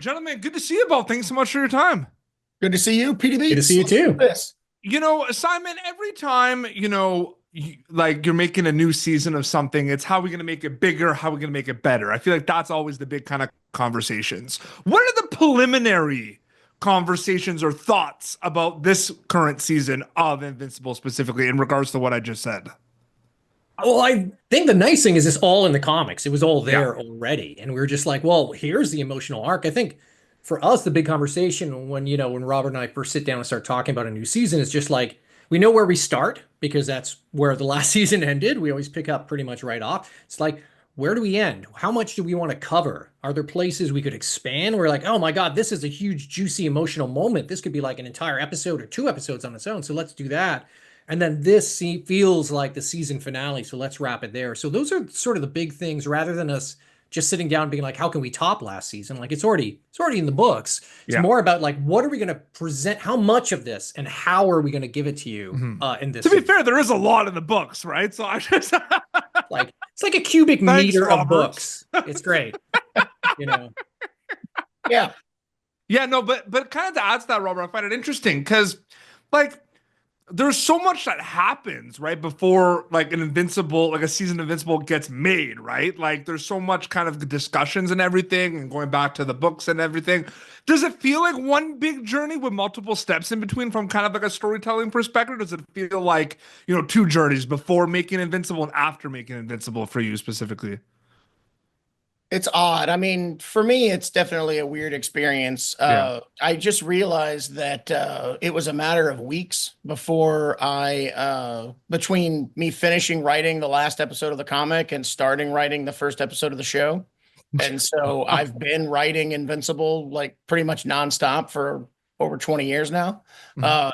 Gentlemen, good to see you both. Thanks so much for your time. Good to see you, Petey Good to see Beetz. you Let's do too. this. Simon, every time, like you're making a new season of something, it's how are we going to make it bigger? How are we going to make it better? I feel like that's always the big kind of conversations. What are the preliminary conversations or thoughts about this current season of Invincible specifically in regards to what I just said? Well, I think the nice thing is it's all in the comics. It was all Yeah. there already. And we were just like, well, here's the emotional arc. I think for us, the big conversation when Robert and I first sit down and start talking about a new season is just like, we know where we start because that's where the last season ended. We always pick up pretty much right off. It's like, where do we end? How much do we want to cover? Are there places we could expand? We're like, oh my God, this is a huge, juicy, emotional moment. This could be like an entire episode or two episodes on its own. So let's do that. And then feels like the season finale. So let's wrap it there. So those are sort of the big things rather than us just sitting down and being like, how can we top last season? Like it's already in the books. It's Yeah. more about like, what are we going to present? How much of this and how are we going to give it to you Mhm. in this To be season? fair, there is a lot in the books, right? So I just Like it's like a cubic Thanks, meter of Robert. books. It's great. You know. Yeah. Yeah, no, but kind of to add to that, Robert, I find it interesting because like there's so much that happens right before like a season of Invincible gets made, right? Like there's so much kind of discussions and everything and going back to the books and everything. Does it feel like one big journey with multiple steps in between from kind of like a storytelling perspective? Does it feel like, two journeys before making Invincible and after making Invincible for you specifically? It's odd. I mean, for me, it's definitely a weird experience. Yeah. I just realized that it was a matter of weeks before between me finishing writing the last episode of the comic and starting writing the first episode of the show. And so I've been writing Invincible like pretty much nonstop for over 20 years now. Mhm.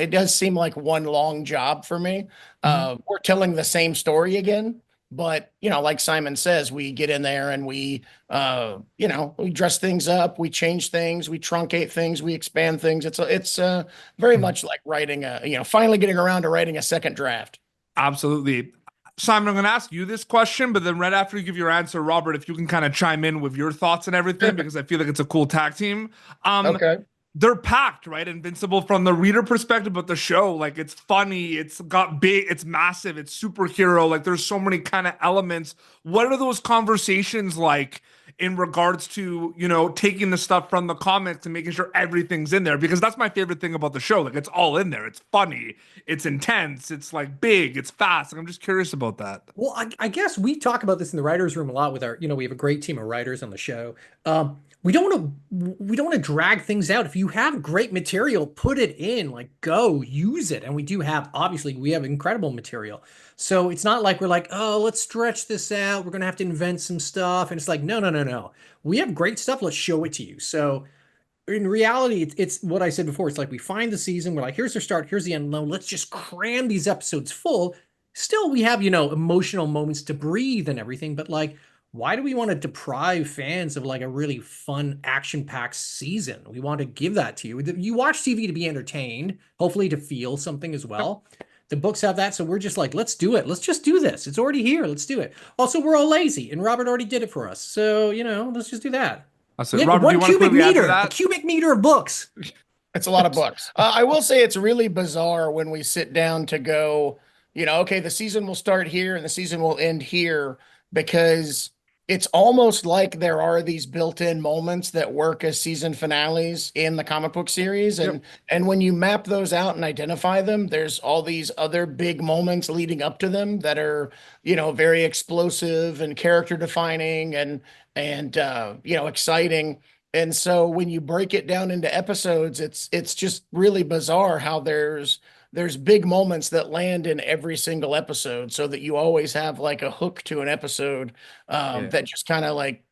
It does seem like one long job for me. Mhm. We're telling the same story again, but like Simon says, we get in there and we dress things up, we change things, we truncate things, we expand things. It's very Mhm. much like writing finally getting around to writing a second draft. Absolutely. Simon, I'm going to ask you this question, but then right after you give your answer, Robert, if you can kind of chime in with your thoughts and everything, because I feel like it's a cool tag team. Okay. They're packed, right? Invincible from the reader perspective, but the show, like it's funny, it's got big, it's massive, it's superhero. Like there's so many kind of elements. What are those conversations like in regards to, taking the stuff from the comics and making sure everything's in there? Because that's my favorite thing about the show. Like it's all in there. It's funny, it's intense, it's like big, it's fast. Like, I'm just curious about that. Well, I guess we talk about this in the writers' room a lot with we have a great team of writers on the show. We don't want to drag things out. If you have great material, put it in, like go use it. And obviously we have incredible material. So it's not like we're like, oh, let's stretch this out. We're gonna have to invent some stuff. And it's like, no, no, no, no. We have great stuff. Let's show it to you. So in reality, it's what I said before. It's like we find the season. We're like, here's the start. Here's the end. No, let's just cram these episodes full. Still, we have, emotional moments to breathe and everything. But like, why do we want to deprive fans of like a really fun, action-packed season? We want to give that to you. You watch TV to be entertained, hopefully to feel something as well. The books have that. So we're just like, let's do it. Let's just do this. It's already here. Let's do it. Also, we're all lazy and Robert already did it for us. So, let's just do that. So, Yeah, Robert, do you one want to cubic quickly add to meter, a that? cubic meter of books. It's a lot of books. I will say it's really bizarre when we sit down to go, okay, the season will start here and the season will end here because it's almost like there are these built-in moments that work as season finales in the comic book series. And Yep. and when you map those out and identify them, there's all these other big moments leading up to them that are, very explosive and character defining and exciting. And so when you break it down into episodes, it's just really bizarre how there's big moments that land in every single episode so that you always have like a hook to an episode Yeah. that just kind of like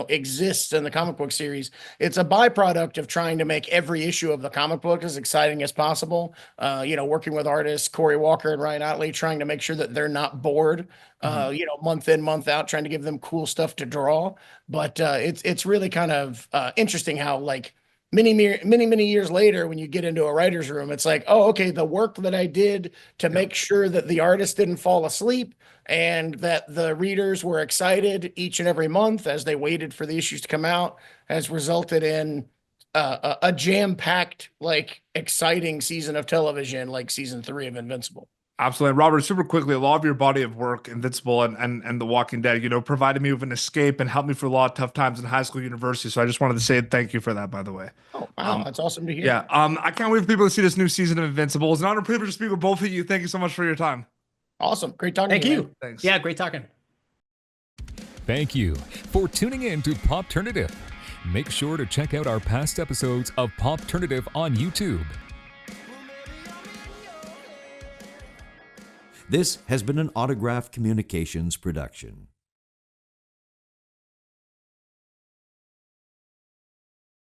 exists in the comic book series. It's a byproduct of trying to make every issue of the comic book as exciting as possible. Working with artists Cory Walker and Ryan Ottley, trying to make sure that they're not bored Mhm. month in, month out, trying to give them cool stuff to draw. But it's really kind of interesting how like many years later, when you get into a writer's room, it's like, oh, okay, the work that I did to make sure that the artist didn't fall asleep and that the readers were excited each and every month as they waited for the issues to come out has resulted in a jam-packed, like, exciting season of television, like season 3 of Invincible. Absolutely. Robert, super quickly, a lot of your body of work, Invincible and The Walking Dead, provided me with an escape and helped me through a lot of tough times in high school, university. So I just wanted to say thank you for that, by the way. Oh, wow. That's awesome to hear. Yeah. I can't wait for people to see this new season of Invincible. It's an honor and privilege to speak with both of you. Thank you so much for your time. Awesome. Great talking Thank to you. you. Thanks. Yeah, great talking. Thank you for tuning in to Popternative. Make sure to check out our past episodes of Popternative on YouTube. This has been an Autograph Communications production.